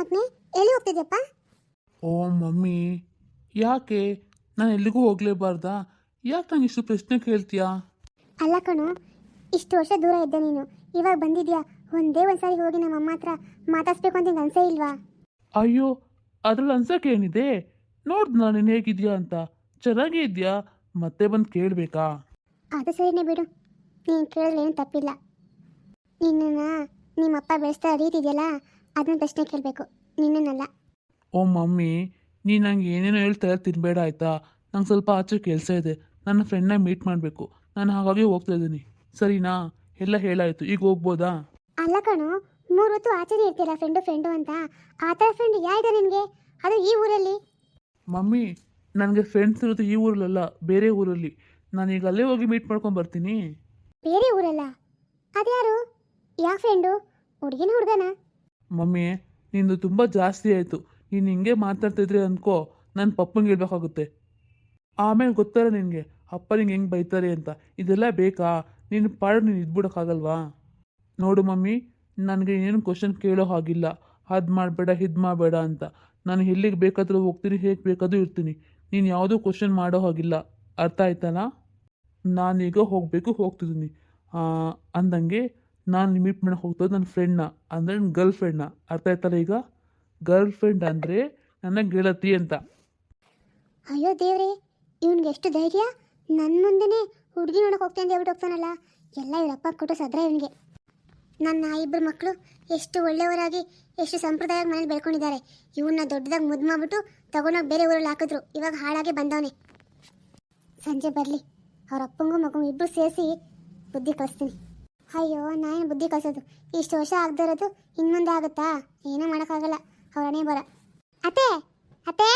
ಮಗನೇ, ಎಲ್ಲಿ ಹೋಗ್ತಿದ್ಯಪ್ಪ? ಓ ಮಮ್ಮಿ, ಯಾಕೆ ನಾನು ಎಲ್ಲಿಗೂ ಹೋಗಲೇಬಾರ್ದಾ? ಯಾಕೆ ನಂಗೆ ಇಷ್ಟು ಪ್ರಶ್ನೆ ಕೇಳ್ತೀಯಾ? ಅಲ್ಲ ಕಣೋ, ಇಷ್ಟು ವರ್ಷ ದೂರ ಇದ್ದೆ ನೀನು, ಇವಾಗ ಬಂದಿದ್ಯಾ. ಒಂದೇ ಒಂದ್ಸಾರಿ ಹೋಗಿ ನಮ್ಮ ಅಮ್ಮ ಹತ್ರ ಮಾತಾಡ್ಸ್ಬೇಕು ಅಂತ ನಿಂಗೆ ಅನ್ಸೇ ಇಲ್ವಾ? ಅಯ್ಯೋ, ಅದ್ರಲ್ಲಿ ಅನ್ಸಕ್ಕೆ ಏನಿದೆ? ನೋಡ್ದು ನಾನು ನೀನು ಹೇಗಿದ್ಯಾ ಅಂತ. ಚೆನ್ನಾಗೇ ಇದೆಯಾ? ಮತ್ತೆ ಬಂದು ಕೇಳಬೇಕಾ? ಅದು ಸರಿನೇ ಬಿಡು, ನೀನು ಕೇಳಿದ್ರೆ ಏನು ತಪ್ಪಿಲ್ಲ. ನಿನ್ನನ್ನು ನಿಮ್ಮಪ್ಪ ಬೆಳೆಸ್ತಾ ರೀತಿ ಇದೆಯಲ್ಲ, ಅದನ್ನ ಪ್ರಶ್ನೆ ಕೇಳಬೇಕು, ನಿನ್ನನ್ನಲ್ಲ. ಓ ಮಮ್ಮಿ, ನೀನು ನಂಗೆ ಏನೇನೋ ಹೇಳ್ತಾ ತಿನ್ಬೇಡ ಆಯಿತಾ? ನಂಗೆ ಸ್ವಲ್ಪ ಆಚೆ ಕೆಲಸ ಇದೆ, ನನ್ನ ಫ್ರೆಂಡ್ನ ಮೀಟ್ ಮಾಡಬೇಕು. ನಾನು ಹಾಗಾಗಿ ಹೋಗ್ತಾ ಇದ್ದೀನಿ, ಸರಿನಾ? ಎಲ್ಲ ಹೇಳಾಯಿತು, ಈಗ ಹೋಗ್ಬೋದಾ? ಅಲ್ಲ ಕಣೋ, 3 ಹೊತ್ತು ಆಚೆನೇ ಇರ್ತೀರಾ ಫ್ರೆಂಡು ಅಂತ. ಆ ಥರ ಫ್ರೆಂಡ್ ಯಾರಿದೆ ನಿನಗೆ, ಅದು ಈ ಊರಲ್ಲಿ? ಮಮ್ಮಿ, ನನಗೆ ಫ್ರೆಂಡ್ಸ್ ಇರೋದು ಈ ಊರಲ್ಲ, ಬೇರೆ ಊರಲ್ಲಿ. ನಾನೀಗ ಅಲ್ಲೇ ಹೋಗಿ ಮೀಟ್ ಮಾಡ್ಕೊಂಡು ಬರ್ತೀನಿ. ಬೇರೆ ಊರಲ್ಲ? ಅದ್ಯಾರು? ಯಾವ ಫ್ರೆಂಡು? ಹುಡುಗಿನ ಹುಡುಗನ? ಮಮ್ಮಿ, ನಿಂದು ತುಂಬ ಜಾಸ್ತಿ ಆಯಿತು. ನೀನು ಹಿಂಗೆ ಮಾತಾಡ್ತಿದ್ರೆ ಅಂದ್ಕೋ, ನನ್ನ ಪಪ್ಪಂಗೆ ಹೇಳ್ಬೇಕಾಗುತ್ತೆ. ಆಮೇಲೆ ಗೊತ್ತಲ್ಲ ನಿನಗೆ ಅಪ್ಪ ನಿಂಗೆ ಹೆಂಗೆ ಬೈತಾರೆ ಅಂತ. ಇದೆಲ್ಲ ಬೇಕಾ? ನಿನ್ನ ಪಾಡು ನೀನು ಇದ್ಬಿಡೋಕ್ಕಾಗಲ್ವಾ? ನೋಡು ಮಮ್ಮಿ, ನನಗೆ ಏನು ಕ್ವಶನ್ ಕೇಳೋ ಹಾಗಿಲ್ಲ. ಅದು ಮಾಡಬೇಡ, ಇದು ಮಾಡಬೇಡ ಅಂತ. ನಾನು ಎಲ್ಲಿಗೆ ಬೇಕಾದರೂ ಹೋಗ್ತೀನಿ, ಹೇಗೆ ಬೇಕಾದರೂ ಇರ್ತೀನಿ. ನೀನು ಯಾವುದೂ ಕ್ವಶನ್ ಮಾಡೋ ಹಾಗಿಲ್ಲ. ಅರ್ಥ ಆಯ್ತಲ್ಲ? ನಾನೀಗ ಹೋಗಬೇಕು, ಹೋಗ್ತಿದ್ದೀನಿ. ಅಂದಂಗೆ ನಾನು ಮೀಟ್ ಮಾಡಕ್ಕೆ ಹೋಗ್ತದೆ ನನ್ನ ಫ್ರೆಂಡ್ನ, ಅಂದರೆ ನನ್ನ ಗರ್ಲ್ ಫ್ರೆಂಡ್ನ. ಅರ್ಥ ಆಯ್ತಲ್ಲ ಈಗ? ಗರ್ಲ್ ಫ್ರೆಂಡ್ ಅಂದರೆ ನನ್ನ ಗೆಳತಿ ಅಂತ. ಅಯ್ಯೋ ದೇವ್ರೆ, ಇವನ್ಗೆ ಎಷ್ಟು ಧೈರ್ಯ! ನನ್ನ ಮುಂದೆನೇ ಹುಡುಗಿ ನೋಡಕ್ಕೆ ಹೋಗ್ತೇನೆ ಅಂತ ಹೇಳ್ಬಿಟ್ಟು ಹೋಗ್ತಾನಲ್ಲ. ಎಲ್ಲ ಇವರಪ್ಪ ಕೊಟ್ಟು ಸದ್ರ ಇವನಿಗೆ. ನನ್ನ 2 ಮಕ್ಕಳು ಎಷ್ಟು ಒಳ್ಳೆಯವರಾಗಿ, ಎಷ್ಟು ಸಂಪ್ರದಾಯವಾಗಿ ಮನೇಲಿ ಬೆಳ್ಕೊಂಡಿದ್ದಾರೆ. ಇವನ್ನ ದೊಡ್ಡದಾಗಿ ಮುದ್ದು ಮಾಡ್ಬಿಟ್ಟು ತಗೊಂಡೋಗಿ ಬೇರೆ ಊರಲ್ಲಿ ಹಾಕಿದ್ರು. ಇವಾಗ ಹಾಳಾಗಿ ಬಂದವನೇ. ಸಂಜೆ ಬರಲಿ, ಅವ್ರ ಅಪ್ಪಂಗೂ ಮಗು ಇಬ್ಬರು ಸೇರಿಸಿ ಬುದ್ಧಿ ಕಲಿಸ್ತೀನಿ. ಅಯ್ಯೋ, ನಾನೇನು ಬುದ್ಧಿ ಕಲಿಸೋದು? ಇಷ್ಟು ವರ್ಷ ಆಗದೆ ಇರೋದು ಇನ್ಮುಂದೆ ಆಗುತ್ತಾ? ಏನೂ ಮಾಡೋಕ್ಕಾಗಲ್ಲ, ಅವರನೇ ಬರ. ಅತ್ತೆ ಅತ್ತೆ,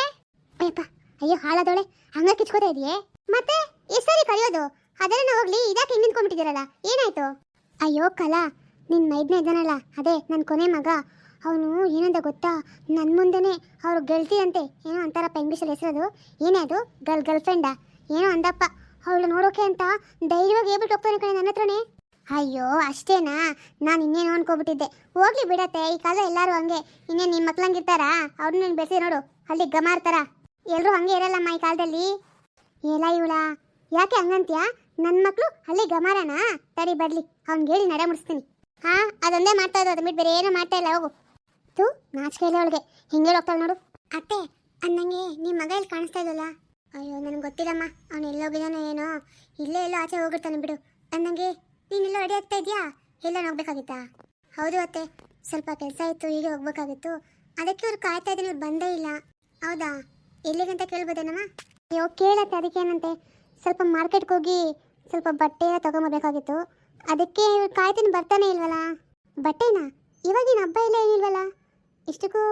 ಅಯ್ಯಪ್ಪ, ಅಯ್ಯೋ ಹಾಳಾದವಳೆ, ಹಂಗ ಕಿಚ್ಕೋತಾ ಇದೆಯೇ? ಮತ್ತೆ ಎಷ್ಟು ಸರಿ ಕರೆಯೋದು? ಅದೆಲ್ಲ ಹೋಗ್ಲಿ, ಇದಕ್ಕೆ ಹಿಂಗೆ ನಿಂತ್ಕೊಂಡ್ಬಿಟ್ಟಿದ್ದೀರಲ್ಲ, ಏನಾಯ್ತು? ಅಯ್ಯೋ ಕಲಾ, ನಿನ್ನ ಮೈದನೇ ಇದ್ದಾನಲ್ಲ, ಅದೇ ನನ್ನ ಕೊನೆ ಮಗ, ಅವನು ಏನಂದ ಗೊತ್ತಾ? ನನ್ನ ಮುಂದೆನೇ ಅವ್ರು ಗೆಳತಿ ಅಂತೆ, ಏನೋ ಅಂತಾರಪ್ಪ ಇಂಗ್ಲೀಷಲ್ಲಿ ಹೆಸರದು. ಏನೇ ಅದು? ಗರ್ಲ್ ಫ್ರೆಂಡಾ ಏನೋ ಅಂದಪ್ಪ. ಅವಳು ನೋಡೋಕೆ ಅಂತ ಧೈರ್ಯವಾಗಿ ಹೇಳ್ಬಿಟ್ಟು ಹೋಗ್ತಾನೆ ಕಣೆ ನನ್ನ ಹತ್ರನೇ. ಅಯ್ಯೋ ಅಷ್ಟೇನಾ? ನಾನು ಇನ್ನೇನು ಅನ್ಕೋಬಿಟ್ಟಿದ್ದೆ. ಹೋಗ್ಲಿ ಬಿಡತ್ತೆ, ಈ ಕಾಲ ಎಲ್ಲರೂ ಹಂಗೆ. ಇನ್ನೇನು ನಿಮ್ಮ ಮಕ್ಳಂಗಿರ್ತಾರಾ? ಅವ್ರನ್ನ ನೀನು ಬೆಳೆಸಿ ನೋಡು, ಅಲ್ಲಿ ಗಮಾರ್ತಾರ. ಎಲ್ಲರೂ ಹಂಗೆ ಇರಲ್ಲಮ್ಮ ಈ ಕಾಲದಲ್ಲಿ. ಎಲ್ಲ ಇವಳ ಯಾಕೆ ಹಂಗಂತ್ಯಾ? ನನ್ನ ಮಕ್ಕಳು ಅಲ್ಲಿ ಗಮಾರನಾ? ತಡಿ ಬರಲಿ, ಅವ್ನಿಗೆ ಹೇಳಿ ನಡೆ ಮುಡಿಸ್ತೀನಿ. ಅದೊಂದೇ ಮಾಡ್ತಾ ಇದ್ದು, ಅದು ಬಿಟ್ಟು ಬೇರೆ ಏನೂ ಮಾಡ್ತಾ ಇಲ್ಲ. ಹೋಗು. ತು, ನಾಚಿಕೆ ಇಲ್ಲ ಅವಳಿಗೆ, ಹಿಂಗೆ ಹೋಗ್ತಾಳೆ ನೋಡು. ಅತ್ತೆ, ಅನ್ನಂಗೆ ನಿಮ್ಮ ಮಗ ಇಲ್ಲಿ ಕಾಣಿಸ್ತಾ ಇದ್ದಲ್ಲ? ಅಯ್ಯೋ ನನಗೆ ಗೊತ್ತಿಲ್ಲಮ್ಮ, ಅವ್ನು ಎಲ್ಲೋಗಿದ್ದಾನೋ ಏನೋ. ಇಲ್ಲೇ ಎಲ್ಲೋ ಆಚೆ ಹೋಗಿರ್ತಾನೆ ಬಿಡು. ಅನ್ನಂಗೆ ನೀನೆಲ್ಲ ರೆಡಿ ಆಗ್ತಾ ಇದೆಯಾ? ಎಲ್ಲ ಹೋಗ್ಬೇಕಾಗಿತ್ತಾ? ಹೌದು ಅತ್ತೆ, ಸ್ವಲ್ಪ ಕೆಲಸ ಇತ್ತು, ಹೀಗೆ ಹೋಗ್ಬೇಕಾಗಿತ್ತು. ಅದಕ್ಕೆ ಅವ್ರು ಕಾಯ್ತಾ ಇದ್ದೀನಿ, ಅವ್ರು ಬಂದೇ ಇಲ್ಲ. ಹೌದಾ? ಎಲ್ಲಿಗಂತ ಕೇಳ್ಬೋದೇನಮ್ಮ? ಅಯ್ಯೋ ಕೇಳತ್ತೆ, ಅದಕ್ಕೇನಂತೆ. ಸ್ವಲ್ಪ ಮಾರ್ಕೆಟ್ಗೆ ಹೋಗಿ ಸ್ವಲ್ಪ ಬಟ್ಟೆ ತಗೊಂಬರ್ಬೇಕಾಗಿತ್ತು. ಅದಕ್ಕೆ ಇವ್ರು ಕಾಯ್ತೀನಿ, ಬರ್ತಾನೆ ಇಲ್ವಲ್ಲ. ಬಟ್ಟೆನಾ? ಇವಾಗಿನ ಹಬ್ಬ ಇಲ್ಲ ಏನಿಲ್ವಲ್ಲ, ಇಷ್ಟಕ್ಕೂ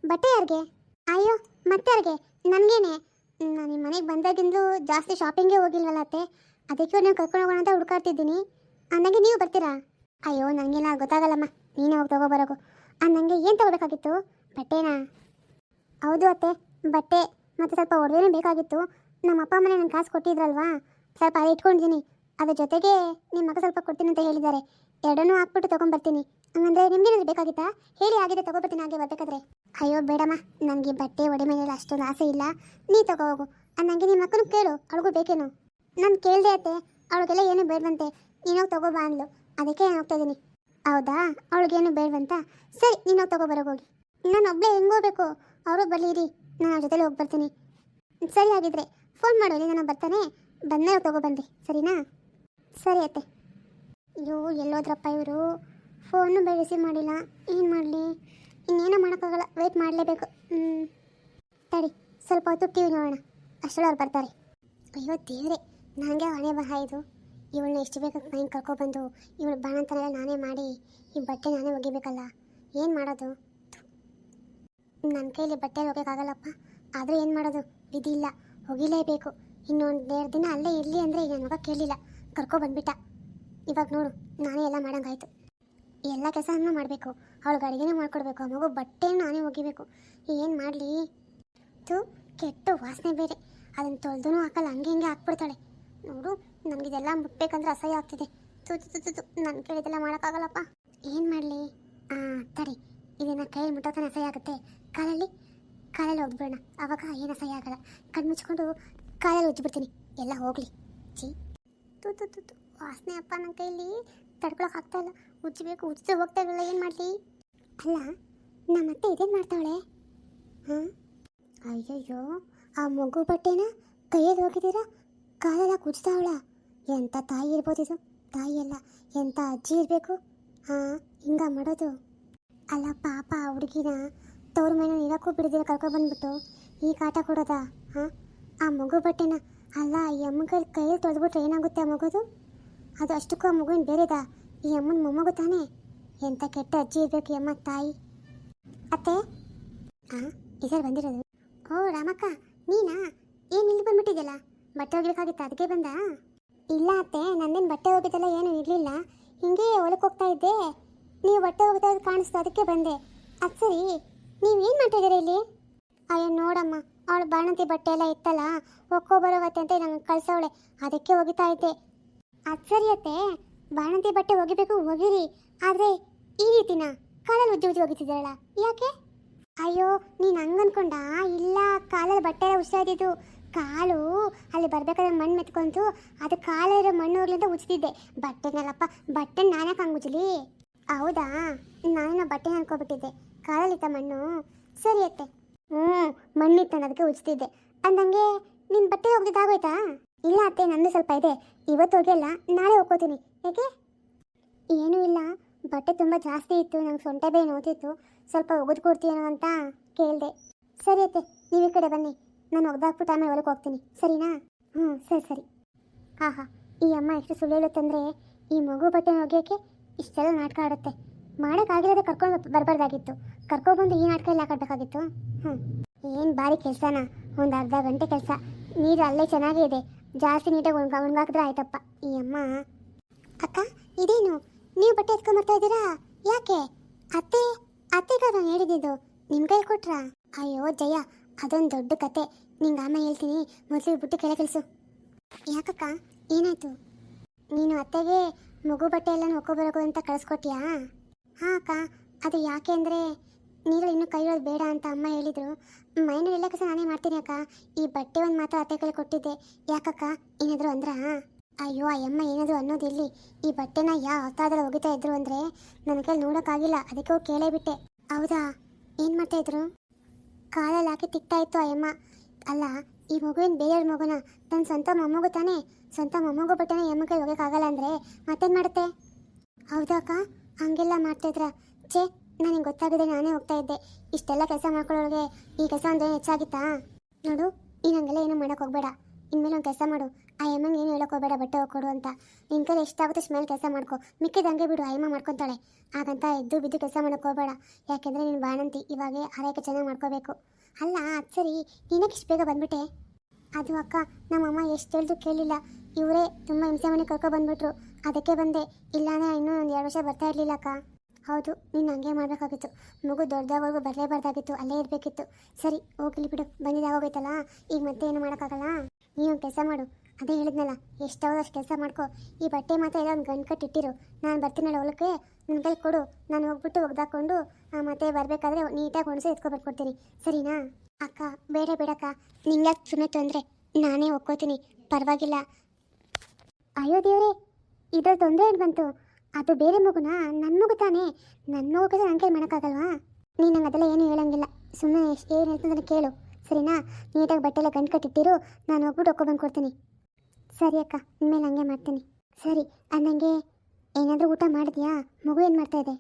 ಬಟ್ಟೆ ಯಾರಿಗೆ? ಅಯ್ಯೋ ಮತ್ತೆ ಯಾರಿಗೆ? ನನಗೇನೆ. ನಾನು ನಿಮ್ಮ ಮನೆಗೆ ಬಂದಾಗಿಂದಲೂ ಜಾಸ್ತಿ ಶಾಪಿಂಗೇ ಹೋಗಿಲ್ವಲ್ಲ ಅತ್ತೆ. ಅದಕ್ಕೆ ನಾನು ಕರ್ಕೊಂಡು ಹೋಗೋಣ ಅಂತ ಹುಡ್ಕಾಡ್ತಿದ್ದೀನಿ. ಅಂದಂಗೆ ನೀವು ಬರ್ತೀರಾ? ಅಯ್ಯೋ ನನಗೆಲ್ಲ ಗೊತ್ತಾಗಲ್ಲಮ್ಮ, ನೀನೇ ಹೋಗಿ ತಗೋಬರೋಕು. ಅಂದಂಗೆ ಏನು ತಗೋಬೇಕಾಗಿತ್ತು? ಬಟ್ಟೆನಾ? ಹೌದು ಅತ್ತೆ, ಬಟ್ಟೆ ಮತ್ತು ಸ್ವಲ್ಪ ಒಡವೆನೂ ಬೇಕಾಗಿತ್ತು. ನಮ್ಮ ಅಪ್ಪ ಅಮ್ಮನೇ ನನ್ನ ಕಾಸು ಕೊಟ್ಟಿದ್ರಲ್ವಾ, ಸ್ವಲ್ಪ ಅದು ಇಟ್ಕೊಂಡಿದ್ದೀನಿ. ಅದ್ರ ಜೊತೆಗೆ ನಿಮ್ಮ ಮಗ ಸ್ವಲ್ಪ ಕೊಡ್ತೀನಿ ಅಂತ ಹೇಳಿದ್ದಾರೆ. ಎರಡನ್ನೂ ಹಾಕ್ಬಿಟ್ಟು ತೊಗೊಂಬರ್ತೀನಿ. ಹಂಗಂದ್ರೆ ನಿಮ್ಗೇನಾದ್ರು ಬೇಕಾಗಿತ್ತಾ? ಹೇಳಿ, ಆಗಿದೆ ತೊಗೊಬರ್ತೀನಿ ಹಾಗೆ ಬರಬೇಕಾದ್ರೆ. ಅಯ್ಯೋ ಬೇಡಮ್ಮ, ನನಗೆ ಬಟ್ಟೆ ಒಡೆ ಮೇಲೆ ಅಷ್ಟೊಂದು ಆಸೆ ಇಲ್ಲ, ನೀ ತಗೋ ಹೋಗು. ಅಂದಂಗೆ ನಿಮ್ಮ ಮಕ್ಕಳು ಕೇಳು, ಅವಳಿಗೂ ಬೇಕೇನು? ನಾನು ಕೇಳಿದೆ ಅತ್ತೆ, ಅವಳಿಗೆಲ್ಲ ಏನೂ ಬೇಡವಂತೆ, ನೀನೋಗಿ ತಗೋಬಾ ಅಂದ್ಲು. ಅದಕ್ಕೆ ನಾನು ಹೋಗ್ತಾ ಇದ್ದೀನಿ. ಹೌದಾ? ಅವಳಿಗೇನು ಬೇಡವಂತ? ಸರಿ, ನೀನೋಗಿ ತಗೋಬರೋಗೋಗಿ. ನಾನು ಒಬ್ಬಳೇ ಹೆಂಗೆ ಹೋಗ್ಬೇಕು? ಅವರು ಬರಲಿರಿ, ನಾನು ಅವ್ರ ಜೊತೆಲಿ ಹೋಗಿ ಬರ್ತೀನಿ. ಸರಿ, ಆಗಿದ್ರೆ ಫೋನ್ ಮಾಡು, ನಾನು ಬರ್ತಾನೆ, ಬಂದೇ ತಗೊಬಂದ್ರಿ, ಸರಿನಾ? ಸರಿ ಅತ್ತೆ. ಅಯ್ಯೋ ಎಲ್ಲೋದ್ರಪ್ಪ ಇವರು? ಫೋನು ರಿಸೀವ್ ಮಾಡಿಲ್ಲ, ಏನು ಮಾಡಲಿ? ಇನ್ನೇನೋ ಮಾಡೋಕ್ಕಾಗಲ್ಲ, ವೆಯ್ಟ್ ಮಾಡಲೇಬೇಕು. ತಡಿ, ಸ್ವಲ್ಪ ಹೊತ್ತು ಟಿ ವಿ ನೋಡೋಣ, ಅಷ್ಟರಲ್ಲಿ ಅವ್ರು ಬರ್ತಾರೆ. ಅಯ್ಯೋ ದೇವರೇ, ನನಗೆ ಹಣೆ ಬಹ ಇದು. ಇವಳನ್ನ ಎಷ್ಟು ಬೇಕಾಗಿ ಮೈನ್ ಕರ್ಕೊಬಂದು ಇವಳು ಬಾಣಂತನೆಲ್ಲ ನಾನೇ ಮಾಡಿ ಈ ಬಟ್ಟೆ ನಾನೇ ಒಗಿಬೇಕಲ್ಲ. ಏನು ಮಾಡೋದು? ನನ್ನ ಕೈಲಿ ಬಟ್ಟೆ ಒಗೆಯೋಕ್ಕಾಗಲ್ಲಪ್ಪ. ಆದರೂ ಏನು ಮಾಡೋದು? ವಿಧಿ ಇಲ್ಲ, ಒಗಿಲೇಬೇಕು. ಇನ್ನೊಂದು 2 ದಿನ ಅಲ್ಲೇ ಇರಲಿ ಅಂದರೆ ನನ್ನ ಮಗ ಕೇಳಲಿಲ್ಲ, ಕರ್ಕೊಬಂದ್ಬಿಟ್ಟ. ಇವಾಗ ನೋಡು, ನಾನೇ ಎಲ್ಲ ಮಾಡೋಂಗಾಯ್ತು. ಎಲ್ಲ ಕೆಲಸನೂ ಮಾಡಬೇಕು, ಅವಳಿಗೆ ಅಡುಗೆನೂ ಮಾಡಿಕೊಡ್ಬೇಕು, ಆ ಮಗು ಬಟ್ಟೆನೂ ನಾನೇ ಒಗಿಬೇಕು. ಏನು ಮಾಡಲಿ? ತು, ಕೆಟ್ಟ ವಾಸನೆ ಬೇರೆ, ಅದನ್ನು ತೊಳೆದೂ ಹಾಕಲ್ಲ, ಹಂಗೆ ಹಿಂಗೆ ಹಾಕ್ಬಿಡ್ತಾಳೆ. ನೋಡು, ನನಗಿದೆಲ್ಲ ಮುಟ್ಬೇಕಂದ್ರೆ ಅಸಹ್ಯ ಆಗ್ತಿದೆ. ತು ತು ತು ತು, ನನ್ನ ಕೇಳಿದೆಲ್ಲ ಮಾಡೋಕ್ಕಾಗಲ್ಲಪ್ಪ. ಏನು ಮಾಡಲಿ? ತಡಿ, ಇದನ್ನು ಕೈಯಲ್ಲಿ ಮುಟ್ಟೋತನ ಅಸಹ್ಯ ಆಗುತ್ತೆ. ಕಾಲಲ್ಲಿ ಹೋಗ್ಬಿಡೋಣ, ಆವಾಗ ಏನು ಅಸಹ್ಯ ಆಗಲ್ಲ. ಕಣ್ಣು ಮುಚ್ಕೊಂಡು ಕಾಲಲ್ಲಿ ಉಜ್ಜಿಬಿಡ್ತೀನಿ, ಎಲ್ಲ ಹೋಗಲಿ. ಚಿ ತು ತು ತು ತು ವಾಸನೆ ಅಪ್ಪ, ನನ್ನ ಕೈಯಲ್ಲಿ ತಡ್ಕೊಳಕ್ಕೆ ಆಗ್ತಾ ಇಲ್ಲ. ಉಜ್ಜಬೇಕು, ಉಜ್ಜದೆ ಹೋಗ್ತಾ ಇರಲ್ಲ, ಏನು ಮಾಡಲಿ? ಅಲ್ಲ, ನಮ್ಮತ್ತೆ ಇದೇನು ಮಾಡ್ತಾವಳೆ? ಹಾಂ, ಅಯ್ಯಯ್ಯೋ, ಆ ಮಗು ಬಟ್ಟೆನ ಕೈಯಲ್ಲಿ ಹೋಗಿದ್ದೀರಾ, ಕಾಲೆಲ್ಲ ಕುಚ್ತಾವಳ. ಎಂಥ ತಾಯಿ ಇರ್ಬೋದು ಇದು? ತಾಯಿ ಅಲ್ಲ, ಎಂಥ ಅಜ್ಜಿ ಇರಬೇಕು. ಹಾಂ, ಹಿಂಗ ಮಾಡೋದು? ಅಲ್ಲ ಪಾಪ, ಆ ಹುಡುಗಿನ ತವ್ರ ಮನೆ ಇರೋಕ್ಕೂ ಬಿಡದಿರ ಕರ್ಕೊಬಂದ್ಬಿಟ್ಟು ಈ ಕಾಟ ಕೊಡೋದಾ? ಹಾಂ, ಆ ಮಗು ಬಟ್ಟೆನ ಅಲ್ಲ, ಈ ಅಮ್ಮನ ಕೈಯಲ್ಲಿ ತೊಳೆದ್ಬಿಟ್ರೆ ಏನಾಗುತ್ತೆ ಆ ಮಗುದು? ಅದು ಅಷ್ಟಕ್ಕೂ ಆ ಮಗುವಿನ ಬೇರೆದಾ? ಈ ಅಮ್ಮನ ಮೊಮ್ಮಗು ತಾನೇ? ಎಂಥ ಕೆಟ್ಟ ಅಜ್ಜಿ ಇರಬೇಕು ಈ ಅಮ್ಮ ತಾಯಿ. ಅತ್ತೆ, ಹಾಂ, ಇದರಲ್ಲಿ ಬಂದಿರೋದು? ಓ ರಾಮಕ್ಕ, ನೀನಾ? ಏನು ಇಲ್ಲಿ ಬಂದ್ಬಿಟ್ಟಿದ್ದಲ್ಲ? ಬಟ್ಟೆ ಹೋಗ್ಬೇಕಾಗಿತ್ತು, ಅದಕ್ಕೆ ಬಂದ? ಇಲ್ಲ ಅತ್ತೆ, ನಂದೇನು ಬಟ್ಟೆ ಹೋಗಿದ್ದಲ್ಲ, ಏನೂ ಇರಲಿಲ್ಲ, ಹಿಂಗೆ ಹೊಲಕ್ಕೆ ಹೋಗ್ತಾ ಇದ್ದೆ, ನೀವು ಬಟ್ಟೆ ಹೋಗ್ತಾ ಇದ್ದು ಕಾಣಿಸ್ತು, ಅದಕ್ಕೆ ಬಂದೆ. ಅದು ಸರಿ, ನೀವೇನು ಮಾಡ್ತಿದ್ದೀರಾ ಇಲ್ಲಿ? ಅಯ್ಯೋ ನೋಡಮ್ಮ, ಅವಳು ಬಾಣಂತಿ ಬಟ್ಟೆ ಎಲ್ಲ ಇತ್ತಲ್ಲ, ಒಕ್ಕೋ ಬರೋವತ್ತೆ ಅಂತ ನಂಗೆ ಕಳ್ಸವಳೆ, ಅದಕ್ಕೆ ಹೋಗಿತಾ ಇದ್ದೆ. ಅದು ಸರಿ ಅತ್ತೆ, ಬಾಣಂತಿ ಬಟ್ಟೆ ಒಗಿಬೇಕು, ಒಗಿರಿ, ಆದರೆ ಈ ರೀತಿನ ಕಾಲಲ್ಲಿ ಉಜ್ಜಿ ಒಗಿತಿದ್ದಾರಲ್ಲ, ಯಾಕೆ? ಅಯ್ಯೋ, ನೀನು ಹಂಗೆ ಅನ್ಕೊಂಡ? ಇಲ್ಲ, ಕಾಲಲ್ಲಿ ಬಟ್ಟೆ ಎಲ್ಲ ಉಜ್ತಾ, ಕಾಲು ಅಲ್ಲಿ ಬರ್ಬೇಕಾದ್ರೆ ಮಣ್ಣು ಮೆತ್ಕೊಂತು, ಅದು ಕಾಲಿರೋ ಮಣ್ಣು ಹೋಗ್ಲಿ ಅಂತ ಉಜ್ತಿದ್ದೆ. ಬಟ್ಟೆನಲ್ಲಪ್ಪ, ಬಟ್ಟೆ ನಾನೇ ಹಂಗೆ ಉಜ್ಲಿ? ಹೌದಾ, ನಾನು ಬಟ್ಟೆ ಅನ್ಕೊಬಿಟ್ಟಿದ್ದೆ, ಕಾಲಲ್ಲಿತ್ತ ಮಣ್ಣು. ಸರಿ ಅತ್ತೆ, ಮಣ್ಣಿತ್ತು ಅನ್ನೋದಕ್ಕೆ ಉಜ್ತಿದ್ದೆ. ಅಂದಂಗೆ ನಿನ್ನ ಬಟ್ಟೆ ಹೋಗ್ದಿದ್ದಾಗೋಯ್ತಾ? ಇಲ್ಲ ಅತ್ತೆ, ನಂದು ಸ್ವಲ್ಪ ಇದೆ, ಇವತ್ತು ಹೋಗಿಲ್ಲ, ನಾಳೆ ಹೋಗ್ಕೋತೀನಿ. ಯಾಕೆ? ಏನೂ ಇಲ್ಲ, ಬಟ್ಟೆ ತುಂಬ ಜಾಸ್ತಿ ಇತ್ತು, ನಂಗೆ ಸೊಂಟೆ ಬೇರೆ ನೋತಿತ್ತು, ಸ್ವಲ್ಪ ಒಗೆದು ಕೊಡ್ತೀನೋ ಅಂತ ಕೇಳಿದೆ. ಸರಿ ಅತ್ತೆ, ನೀವು ಈ ಕಡೆ ಬನ್ನಿ, ನಾನು ಒಗ್ದಾಕ್ಬಿಟ್ಟು ಆಮೇಲೆ ಹೊಲಕ್ಕೆ ಹೋಗ್ತೀನಿ, ಸರಿನಾ? ಸರಿ. ಆಹಾ, ಈ ಅಮ್ಮ ಎಷ್ಟು ಸುಳ್ಳು ಹೇಳುತ್ತಂದರೆ, ಈ ಮಗು ಬಟ್ಟೆ ಒಗೆಯೋಕ್ಕೆ ಇಷ್ಟೆಲ್ಲ ನಾಟಕ ಆಡುತ್ತೆ. ಮಾಡೋಕ್ಕಾಗಿರೋದೇ ಕರ್ಕೊಂಡು ಬರಬಾರ್ದಾಗಿತ್ತು, ಕರ್ಕೊಬಂದು ಈ ನಾಟಕ ಎಲ್ಲ ಹಾಕಬೇಕಾಗಿತ್ತು. ಏನು ಭಾರಿ ಕೆಲಸನಾ? ಒಂದು ಅರ್ಧ ಗಂಟೆ ಕೆಲಸ. ನೀರು ಅಲ್ಲೇ ಚೆನ್ನಾಗೇ ಇದೆ, ಜಾಸ್ತಿ ನೀಟಾಗಿ ಒಣಗಾಕಿದ್ರೆ ಆಯ್ತಪ್ಪ. ಈ ಅಮ್ಮ. ಅಕ್ಕ, ಇದೇನು ನೀವು ಬಟ್ಟೆ ಎತ್ಕೊಂಬರ್ತಾ ಇದ್ದೀರಾ? ಯಾಕೆ? ಅತ್ತೆಗ ನಾನು ಹೇಳಿದ್ದು ನಿಮ್ಮ ಕೈ ಕೊಟ್ರಾ? ಅಯ್ಯೋ ಜಯ, ಅದೊಂದು ದೊಡ್ಡ ಕತೆ, ನಿಂಗೆ ಆಮೇಲೆ ಹೇಳ್ತೀನಿ, ಮೊದಲು ಬಿಟ್ಟು ಕೆಳ ಕೆಲಸು. ಯಾಕಕ್ಕ, ಏನಾಯ್ತು? ನೀನು ಅತ್ತೆಗೆ ಮಗು ಬಟ್ಟೆ ಎಲ್ಲ ಹೊಕ್ಕೊಬರೋದು ಅಂತ ಕಳಿಸ್ಕೊಟ್ಟಿಯಾ? ಹಾಂ ಅಕ್ಕ, ಅದು ಯಾಕೆ ಅಂದರೆ ನೀರು ಇನ್ನೂ ಕೈ ಇಡೋದು ಬೇಡ ಅಂತ ಅಮ್ಮ ಹೇಳಿದರು. ಮೈನೂರು ಎಲ್ಲ ಕೆಲಸ ನಾನೇ ಮಾಡ್ತೀನಿ ಅಕ್ಕ, ಈ ಬಟ್ಟೆ ಒಂದು ಮಾತ್ರ ಅತ್ತೆ ಕೈ ಕೊಟ್ಟಿದ್ದೆ. ಯಾಕಕ್ಕ, ಏನಾದರೂ ಅಂದ್ರಾ? ಅಯ್ಯೋ ಆ ಅಮ್ಮ ಏನಾದರೂ ಅನ್ನೋದಿರಲಿ, ಈ ಬಟ್ಟೆನ ಯಾವ ಅವತಾರದಲ್ಲಿ ಒಗಿತಾ ಇದ್ರು ಅಂದರೆ ನನ್ನ ಕೈಲಿ ನೋಡೋಕ್ಕಾಗಿಲ್ಲ, ಅದಕ್ಕೆ ಹೋಗಿ ಕೇಳೇ ಬಿಟ್ಟೆ. ಹೌದಾ, ಏನು ಮಾಡ್ತಾಯಿದ್ರು? ಕಾಲಲ್ಲಿ ಹಾಕಿ ತಿಕ್ತಾ ಇತ್ತು ಆ ಅಮ್ಮ. ಅಲ್ಲ, ಈ ಮಗುವಿನ ಬೇರೆಯವ್ರ ಮಗುನ ತನ್ನ ಸ್ವಂತ ಮೊಮ್ಮಗು ತಾನೇ, ಸ್ವಂತ ಮೊಮ್ಮಗು ಬಟ್ಟೆನ ಈ ಅಮ್ಮ ಕೈ ಒಗೋಕ್ಕಾಗಲ್ಲ ಅಂದರೆ ಮತ್ತೇನು ಮಾಡುತ್ತೆ? ಹೌದಾ ಅಕ್ಕ, ಹಂಗೆಲ್ಲ ಮಾಡ್ತಾಯಿದ್ರ? ಛೇ, ನನಗೆ ಗೊತ್ತಾಗಿದೆ, ನಾನೇ ಹೋಗ್ತಾ ಇದ್ದೆ. ಇಷ್ಟೆಲ್ಲ ಕೆಲಸ ಮಾಡ್ಕೊಳ್ಳೋರಿಗೆ ಈ ಕೆಲಸ ಒಂದು ಹೆಚ್ಚಾಗಿತ್ತಾ? ನೋಡು, ನೀನು ಹಂಗೆಲ್ಲ ಏನೂ ಮಾಡೋಕೆ ಹೋಗಬೇಡ. ಇನ್ಮೇಲೆ ಒಂದು ಕೆಲಸ ಮಾಡು, ಆ ಅಮ್ಮಂಗೆ ಏನು ಹೇಳೋಕೆ ಹೋಗಬೇಡ ಬಟ್ಟೆ ಹೋಗ್ಕೊಡು ಅಂತ. ನಿನ್ನ ಕೈಲಿ ಎಷ್ಟಾಗುತ್ತೆ ಅಷ್ಟು ಮೇಲೆ ಕೆಲಸ ಮಾಡ್ಕೊ, ಮಿಕ್ಕಿದಂಗೆ ಬಿಡು, ಆ ಅಮ್ಮ ಮಾಡ್ಕೊತಾಳೆ. ಹಾಗಂತ ಎದ್ದು ಬಿದ್ದು ಕೆಲಸ ಮಾಡೋಕೆ ಹೋಗಬೇಡ, ಯಾಕೆಂದರೆ ನೀನು ಬಾಣಂತಿ, ಇವಾಗ ಆರೈಕೆ ಚೆನ್ನಾಗಿ ಮಾಡ್ಕೋಬೇಕು. ಅಲ್ಲ ಅದು ಸರಿ, ನೀನಕ್ಕೆ ಇಷ್ಟು ಬೇಗ ಬಂದುಬಿಟ್ಟೆ? ಅದು ಅಕ್ಕ, ನಮ್ಮಮ್ಮ ಎಷ್ಟು ಹೇಳಿದ್ರು ಕೇಳಲಿಲ್ಲ, ಇವರೇ ತುಂಬ ಹಿಂಸೆ ಮನೆ ಕರ್ಕೊಬಂದ್ಬಿಟ್ರು, ಅದಕ್ಕೆ ಬಂದೆ. ಇಲ್ಲಾಂದರೆ ಇನ್ನೂ ಒಂದು 2 ವರ್ಷ ಬರ್ತಾ ಇರಲಿಲ್ಲ ಅಕ್ಕ. ಹೌದು, ನೀನು ಹಂಗೆ ಮಾಡಬೇಕಾಗಿತ್ತು, ಮಗು ದೊಡ್ಡದಾಗೋರ್ಗು ಬರಲೇಬಾರ್ದಾಗಿತ್ತು, ಅಲ್ಲೇ ಇರಬೇಕಿತ್ತು. ಸರಿ ಹೋಗ್ಲಿ ಬಿಡು, ಬಂದಿದ್ದಾಗೋಗೈತಲ್ಲ, ಈಗ ಮತ್ತೆ ಏನು ಮಾಡೋಕ್ಕಾಗಲ್ಲ. ನೀನು ಕೆಲಸ ಮಾಡು, ಅದೇ ಹೇಳಿದ್ನಲ್ಲ, ಎಷ್ಟಾவது ಅಷ್ಟು ಕೆಲಸ ಮಾಡ್ಕೊ. ಈ ಬಟ್ಟೆ ಮಾತ್ರ ಎಲ್ಲ ಒಂದು ಗಂಟು ಕಟ್ಟಿಟ್ಟಿರು, ನಾನು ಬರ್ತೀನಲ್ಲ ಹೊಲಕ್ಕೆ, ನನ್ನ ಕೈಲಿ ಕೊಡು, ನಾನು ಹೋಗ್ಬಿಟ್ಟು ಒಗ್ದಾಕೊಂಡು ಮತ್ತೆ ಬರಬೇಕಾದ್ರೆ ನೀಟಾಗಿ ಒಣಸಿ ಎತ್ಕೊಬರ್ಕೊಡ್ತೀನಿ, ಸರಿನಾ? ಅಕ್ಕ ಬೇಡ ಬೇಡಕ್ಕ, ನಿಂಗೆ ಸುಮ್ಮನೆ ತೊಂದರೆ, ನಾನೇ ಒಕ್ಕೋತೀನಿ, ಪರವಾಗಿಲ್ಲ. ಅಯ್ಯೋ ದೇವ್ರೆ, ಇದ್ರ ತೊಂದರೆ ಏನು ಬಂತು? ಅದು ಬೇರೆ ಮಗುನಾ? ನನ್ನ ಮಗು ತಾನೇ, ನನ್ನ ಮಗುಗೆ ನನ್ನ ಕೈ ಮಾಡೋಕ್ಕಾಗಲ್ವಾ? ನೀನು ನಂಗೆ ಅದೆಲ್ಲ ಏನು ಹೇಳಂಗಿಲ್ಲ, ಸುಮ್ಮನೆ ಏನು ಹೇಳ್ತಂದ್ರೆ ಕೇಳು, ಸರಿನಾ? ನೀಟಾಗಿ ಬಟ್ಟೆಲ್ಲ ಗಂಟು ಕಟ್ಟಿಟ್ಟಿರು, ನಾನು ಹೋಗ್ಬಿಟ್ಟು ಒಕ್ಕೊಬಂದು ಕೊಡ್ತೀನಿ. ಸರಿ ಅಕ್ಕ, ಇನ್ಮೇಲೆ ಹಂಗೆ ಮಾಡ್ತೀನಿ. ಸರಿ, ಅಂದಂಗೆ ಏನಾದರೂ ಊಟ ಮಾಡಿದ್ಯಾ? ಮಗು ಏನು ಮಾಡ್ತಾಯಿದೆ?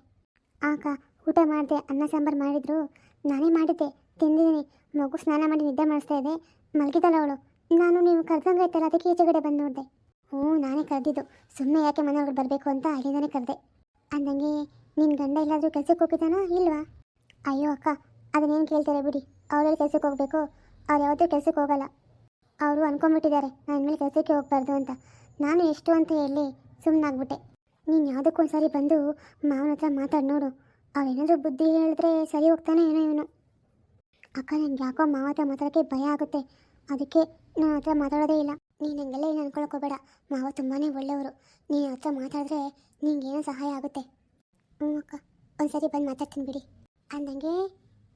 ಅಕ್ಕ ಊಟ ಮಾಡಿದೆ, ಅನ್ನ ಸಾಂಬಾರು ಮಾಡಿದ್ರು, ನಾನೇ ಮಾಡಿದ್ದೆ, ತಿಂದಿದ್ದೀನಿ. ಮಗು ಸ್ನಾನ ಮಾಡಿ ನಿದ್ದೆ ಮಾಡಿಸ್ತಾ ಇದೆ, ಮಲಗಿದಲ್ಲ ಅವಳು. ನಾನು ನೀವು ಕರೆದಂಗೆ ಆಯ್ತಲ್ಲ, ಅದಕ್ಕೆ ಈಚೆಗಡೆ ಬಂದು ನೋಡಿದೆ. ನಾನೇ ಕರೆದಿದ್ದು, ಸುಮ್ಮನೆ ಯಾಕೆ ಮನೆಯೊಳಗೆ ಬರಬೇಕು ಅಂತ ಅಲ್ಲಿಂದಾನೆ ಕರೆದೆ. ಅಂದಂಗೆ ನಿನ್ನ ಗಂಡ ಎಲ್ಲಾದರೂ ಕೆಲಸಕ್ಕೆ ಹೋಗಿದ್ದಾನಾ ಇಲ್ವಾ? ಅಯ್ಯೋ ಅಕ್ಕ, ಅದನ್ನೇನು ಕೇಳ್ತಾರೆ ಬಿಡಿ, ಅವಳೆಲ್ಲಿ ಕೆಲಸಕ್ಕೆ ಹೋಗಬೇಕು? ಅವ್ರು ಯಾವತ್ತೂ ಕೆಲಸಕ್ಕೆ ಹೋಗಲ್ಲ. ಅವರು ಅಂದ್ಕೊಂಬಿಟ್ಟಿದ್ದಾರೆ ನಾನು ಇನ್ಮೇಲೆ ಕೆಲಸಕ್ಕೆ ಹೋಗ್ಬಾರ್ದು ಅಂತ. ನಾನು ಎಷ್ಟು ಅಂತ ಹೇಳಿ ಸುಮ್ಮನಾಗ್ಬಿಟ್ಟೆ. ನೀನು ಯಾವುದಕ್ಕೂ ಒಂದು ಸಾರಿ ಬಂದು ಮಾವನ ಹತ್ರ ಮಾತಾಡಿ ನೋಡು, ಅವಳೇನಾದರೂ ಬುದ್ಧಿ ಹೇಳಿದ್ರೆ ಸರಿ ಹೋಗ್ತಾನೆ ಏನೋ ಇವನು. ಅಕ್ಕ, ನನಗೆ ಯಾಕೋ ಮಾವ ಹತ್ರ ಮಾತಾಡೋಕ್ಕೆ ಭಯ ಆಗುತ್ತೆ, ಅದಕ್ಕೆ ನನ್ನ ಹತ್ರ ಮಾತಾಡೋದೇ ಇಲ್ಲ. ನೀನು ಹಂಗೆಲ್ಲ ಏನು ಅನ್ಕೊಳಕ್ಕೋಬೇಡ, ಮಾವ ತುಂಬಾ ಒಳ್ಳೆಯವರು, ನೀನು ಹತ್ರ ಮಾತಾಡಿದ್ರೆ ನಿಂಗೇನೋ ಸಹಾಯ ಆಗುತ್ತೆ. ಅಕ್ಕ, ಒಂದು ಸರಿ ಬಂದು ಮಾತಾಡ್ತೀನಿ ಬಿಡಿ. ಅಂದಂಗೆ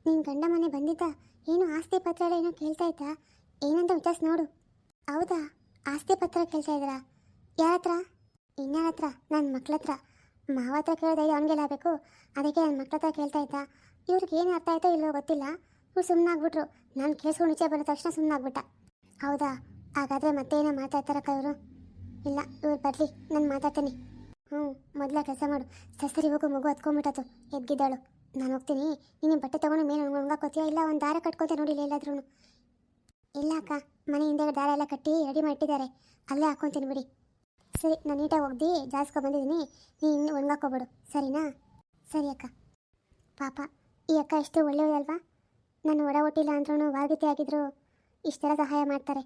ನಿನ್ನ ಗಂಡ ಮನೆ ಬಂದಿದ್ದ ಏನು ಆಸ್ತಿ ಪತ್ರ ಎಲ್ಲ ಏನೋ ಕೇಳ್ತಾ ಇದ್ದ, ಏನಂತ ವಿಚಾರಿಸಿ ನೋಡು. ಹೌದಾ, ಆಸ್ತಿ ಪತ್ರ ಕೇಳ್ತಾ ಇದ್ದೀರಾ? ಯಾರ ಹತ್ರ? ಇನ್ಯಾರ ಹತ್ರ? ನನ್ನ ಮಕ್ಳ ಹತ್ರ. ಮಾವ ಹತ್ರ ಕೇಳೋದೈದು ಅವನಿಗೆಲ್ಲ ಆಗಬೇಕು, ಅದಕ್ಕೆ ನನ್ನ ಮಕ್ಳ ಹತ್ರ ಕೇಳ್ತಾ ಇದ್ದ. ಇವ್ರಿಗೆ ಏನು ಅರ್ಥ ಆಯ್ತೋ ಇಲ್ಲೋ ಗೊತ್ತಿಲ್ಲ, ಇವ್ರು ಸುಮ್ಮನಾಗ್ಬಿಟ್ರು. ನಾನು ಕೇಳಿಸ್ಕೊಂಡು ಈಚೆ ಬಂದ ತಕ್ಷಣ ಸುಮ್ಮನಾಗ್ಬಿಟ್ಟ. ಹೌದಾ, ಹಾಗಾದರೆ ಮತ್ತೆ ಏನೋ ಮಾತಾಡ್ತಾರಕ್ಕ ಇವರು? ಇಲ್ಲ, ಇವ್ರು ಬರಲಿ, ನಾನು ಮಾತಾಡ್ತೀನಿ. ಮೊದಲ ಕೆಲಸ ಮಾಡು. ಸರಿ ಹೋಗು, ಮಗು ಹತ್ಕೊಂಡ್ಬಿಟ್ಟತು, ಎದ್ಗಿದ್ದಾಳು. ನಾನು ಹೋಗ್ತೀನಿ. ನೀನು ಬಟ್ಟೆ ತೊಗೊಂಡು ಮೇಲೆ ಒಣಗಾಕೋತೀಯ, ಇಲ್ಲ ಒಂದು ದಾರ ಕಟ್ಕೊತೀಯ ನೋಡಿಲ್ಲ ಎಲ್ಲಾದ್ರೂ? ಇಲ್ಲ ಅಕ್ಕ, ಮನೆ ಹಿಂದೆ ದಾರ ಎಲ್ಲ ಕಟ್ಟಿ ರೆಡಿ ಮಾಡಿಟ್ಟಿದ್ದಾರೆ, ಅಲ್ಲೇ ಹಾಕ್ಕೊತೀನಿ ಬಿಡಿ. ಸರಿ, ನಾನು ನೀಟಾಗಿ ಒಗ್ದು ಜಾಸ್ಕೊಂಬಂದಿದ್ದೀನಿ, ನೀನು ಒಣಗಾಕೋಬಿಡು, ಸರಿನಾ? ಸರಿ ಅಕ್ಕ. ಪಾಪ ಈ ಅಕ್ಕ ಎಷ್ಟು ಒಳ್ಳೆಯವಳಲ್ವಾ? ನಾನು ಒಡ ಒಟ್ಟಿಲ್ಲ ಅಂದ್ರೂ ವಾಲ್ಗೀತಿ ಆಗಿದ್ರು ಇಷ್ಟೆಲ್ಲ ಸಹಾಯ ಮಾಡ್ತಾರೆ.